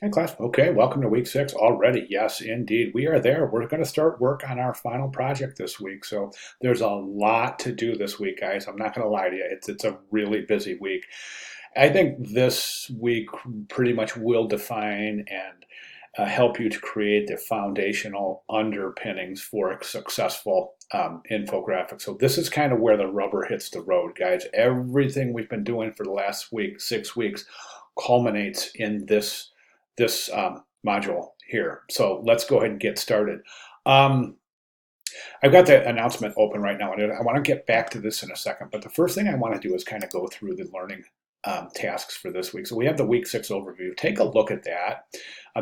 Hey class. Okay, welcome to week 6 already. Yes, indeed. We are there. We're going to start work on our final project this week. So there's a lot to do this week, guys. I'm not going to lie to you. It's a really busy week. I think this week pretty much will define and help you to create the foundational underpinnings for a successful infographic. So this is kind of where the rubber hits the road, guys. Everything we've been doing for the last week, 6 weeks, culminates in this module here. So let's go ahead and get started. Um, I've got the announcement open right now, and I want to get back to this in a second. But the first thing I want to do is kind of go through the learning tasks for this week. So we have the week 6 overview. Take a look at that.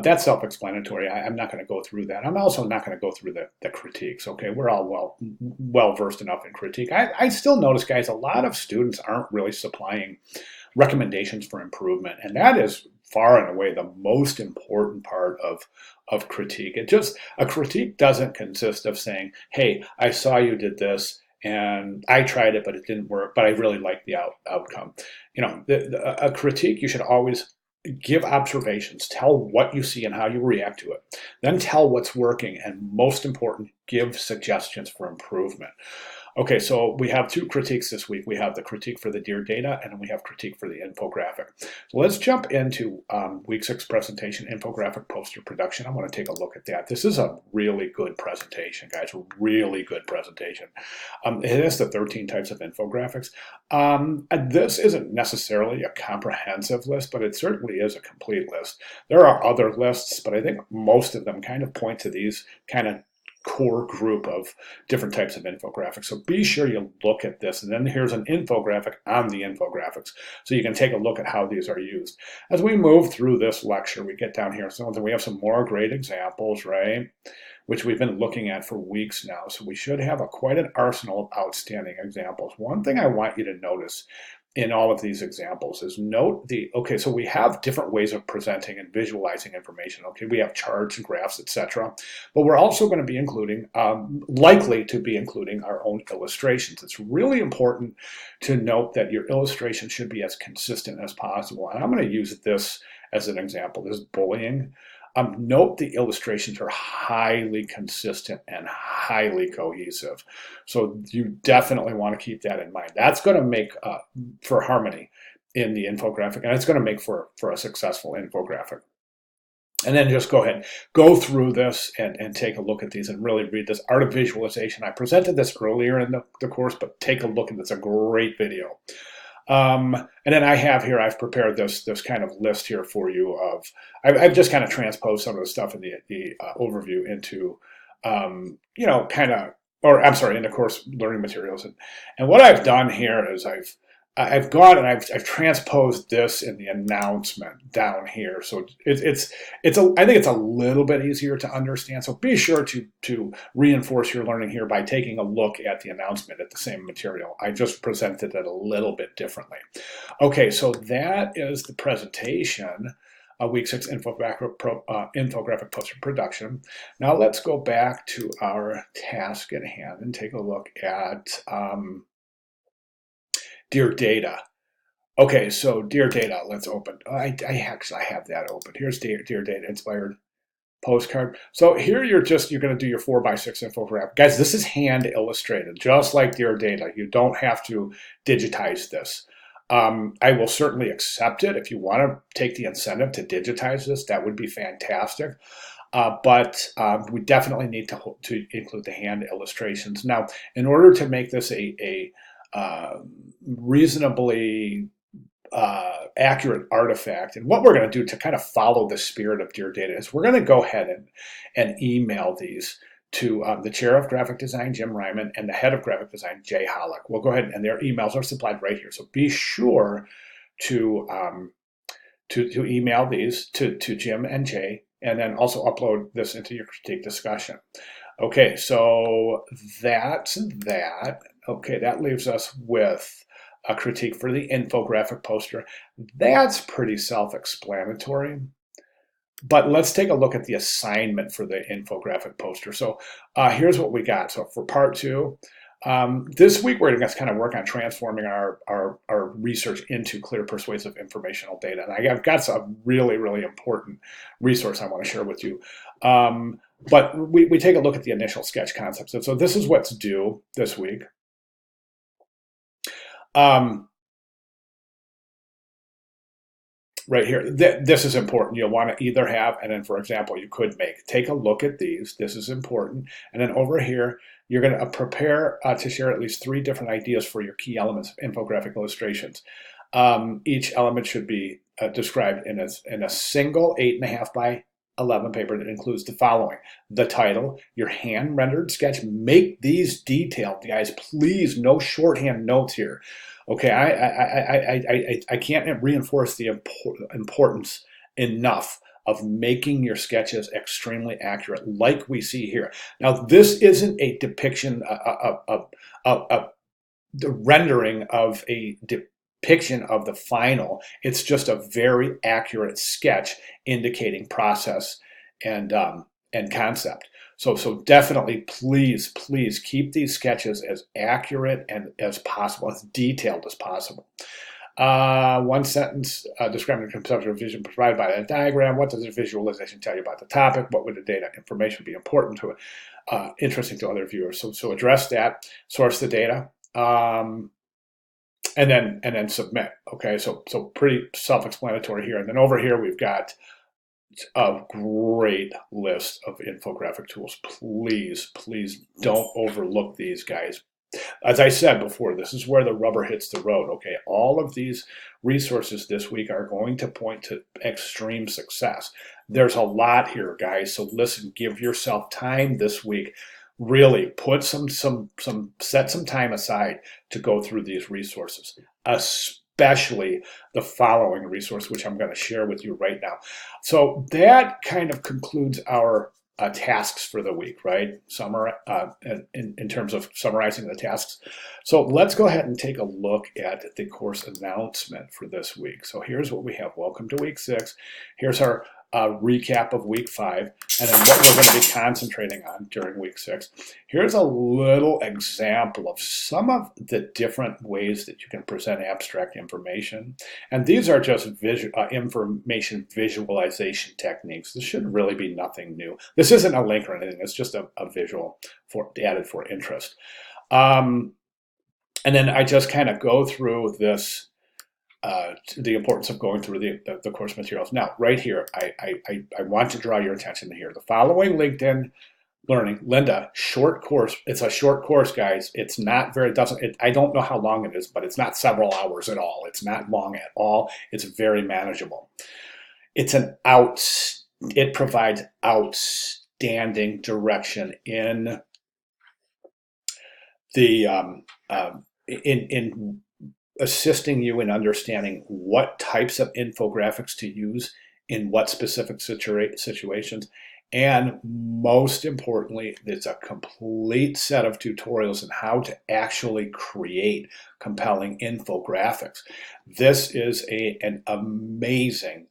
That's self-explanatory. I'm not going to go through that. I'm also not going to go through the critiques. Okay, we're all well versed enough in critique. I still notice, guys, a lot of students aren't really supplying recommendations for improvement, and that is far and away the most important part of critique. A critique doesn't consist of saying, hey, I saw you did this and I tried it but it didn't work, but I really like the outcome. A critique, you should always give observations, tell what you see and how you react to it, then tell what's working, and most important, give suggestions for improvement. Okay, so we have 2 critiques this week. We have the critique for the Dear Data, and then we have critique for the infographic. So let's jump into week 6 presentation, infographic poster production. I want to take a look at that. This is a really good presentation, guys, really good presentation. It has the 13 types of infographics. This isn't necessarily a comprehensive list, but it certainly is a complete list. There are other lists, but I think most of them kind of point to these kind of core group of different types of infographics. So be sure you look at this. And then here's an infographic on the infographics, so you can take a look at how these are used. As we move through this lecture, we get down here, so we have some more great examples, right? Which we've been looking at for weeks now. So we should have quite an arsenal of outstanding examples. One thing I want you to notice in all of these examples is okay, so we have different ways of presenting and visualizing information. Okay, we have charts and graphs, etc. But we're also going to be including, likely to be including our own illustrations. It's really important to note that your illustration should be as consistent as possible. And I'm going to use this as an example. This is bullying. Note the illustrations are highly consistent and highly cohesive. So you definitely want to keep that in mind. That's going to make for harmony in the infographic, and it's going to make for a successful infographic. And then just go ahead, go through this and take a look at these and really read this. Art of Visualization. I presented this earlier in the course, but take a look at this. It's a great video. And then I've prepared this kind of list here for you of, I've just kind of transposed some of the stuff in the overview into, into course learning materials. And what I've done here is I've gone and I've transposed this in the announcement down here. So I think it's a little bit easier to understand. So be sure to reinforce your learning here by taking a look at the announcement at the same material. I just presented it a little bit differently. Okay, so that is the presentation. Week 6 infographic poster production. Now let's go back to our task at hand and take a look at Dear Data. Okay, so Dear Data, let's open. I have that open. Here's Dear Data inspired postcard. So here you're going to do your 4x6 infographic. Guys, this is hand illustrated, just like Dear Data. You don't have to digitize this. I will certainly accept it. If you want to take the incentive to digitize this, that would be fantastic. But we definitely need to include the hand illustrations. Now, in order to make this a reasonably accurate artifact, and what we're going to do to kind of follow the spirit of Dear Data is we're going to go ahead and email these to the chair of graphic design, Jim Ryman, and the head of graphic design, Jay Hollick. We'll go ahead, and their emails are supplied right here. So be sure to email these to Jim and Jay, and then also upload this into your critique discussion. Okay, so that's that. Okay, that leaves us with a critique for the infographic poster. That's pretty self-explanatory. But let's take a look at the assignment for the infographic poster. So here's what we got. So for part 2, This week, we're going to kind of work on transforming our research into clear, persuasive informational data. And I've got a really, really important resource I want to share with you. But we take a look at the initial sketch concepts. And so this is what's due this week. Right here, this is important. You'll want to either have, and then for example, you could take a look at these. This is important. And then over here, you're going to prepare to share at least 3 different ideas for your key elements of infographic illustrations. Each element should be described in a single 8.5 by 11 paper that includes the following: the title, your hand rendered sketch. Make these detailed, guys. Please, no shorthand notes here. Okay, I can't reinforce the importance enough of making your sketches extremely accurate, like we see here. Now, this isn't a depiction of the rendering of a depiction of the final. It's just a very accurate sketch indicating process and concept. So definitely, please keep these sketches as accurate and as possible, as detailed as possible. One sentence describing the conceptual vision provided by that diagram. What does the visualization tell you about the topic? What would the data information be important to it? Interesting to other viewers. So address that, source the data, and then submit. Okay, so pretty self-explanatory here. And then over here we've got a great list of infographic tools. Please don't overlook these, guys. As I said before, this is where the rubber hits the road. Okay, all of these resources this week are going to point to extreme success. There's a lot here, guys. So listen, give yourself time this week. Really put set some time aside to go through these resources, especially the following resource, which I'm going to share with you right now. So that kind of concludes our tasks for the week, right? In terms of summarizing the tasks. So let's go ahead and take a look at the course announcement for this week. So here's what we have. Welcome to week 6. Here's our recap of week 5, and then what we're going to be concentrating on during week 6. Here's a little example of some of the different ways that you can present abstract information. And these are just information visualization techniques. This should really be nothing new. This isn't a link or anything. It's just a visual added for interest. And then I just kind of go through this, the importance of going through the course materials. Now, right here, I want to draw your attention to here. The following LinkedIn Learning, Linda, short course. It's a short course, guys. It's not very, I don't know how long it is, but it's not several hours at all. It's not long at all. It's very manageable. It provides outstanding direction in the, in assisting you in understanding what types of infographics to use in what specific situations. And most importantly, it's a complete set of tutorials on how to actually create compelling infographics. This is an amazing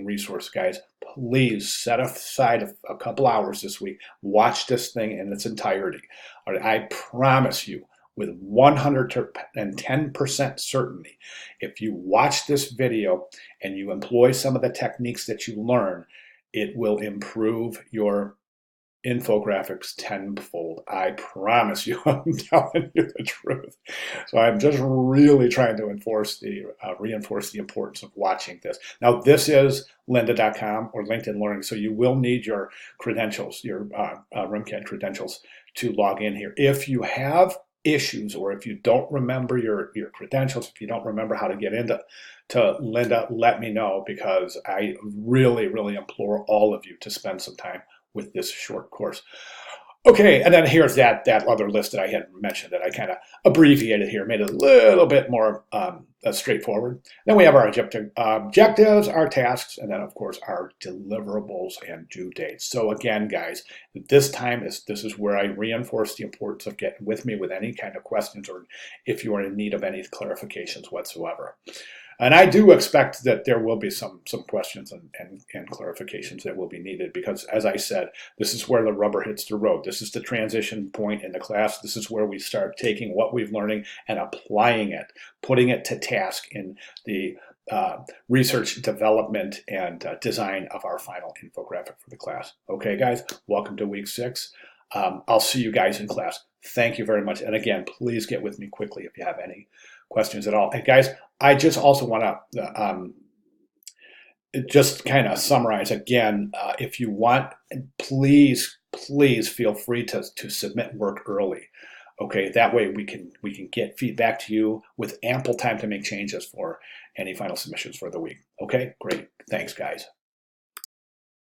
resource, guys. Please set aside a couple hours this week. Watch this thing in its entirety. All right, I promise you, with 110% certainty, if you watch this video and you employ some of the techniques that you learn, it will improve your infographics tenfold. I promise you. I'm telling you the truth. So I'm just really trying to reinforce the importance of watching this. Now, this is lynda.com or LinkedIn Learning, so you will need your credentials, your RIMCAD credentials to log in here. If you have issues, or if you don't remember your credentials, if you don't remember how to get into Lynda, let me know, because I really implore all of you to spend some time with this short course. Okay, and then here's that other list that I had mentioned that I kind of abbreviated here, made it a little bit more straightforward. Then we have our objectives, our tasks, and then of course our deliverables and due dates. So again, guys, this is where I reinforce the importance of getting with me with any kind of questions, or if you are in need of any clarifications whatsoever. And I do expect that there will be some questions and clarifications that will be needed because, as I said, this is where the rubber hits the road. This is the transition point in the class. This is where we start taking what we've learning and applying it, putting it to task in the research, development, and design of our final infographic for the class. Okay, guys, welcome to week 6. I'll see you guys in class. Thank you very much. And again, please get with me quickly if you have any questions at all. And guys, I just also want to just kind of summarize again. If you want, please feel free to submit work early. Okay, that way we can get feedback to you with ample time to make changes for any final submissions for the week. Okay, great. Thanks, guys.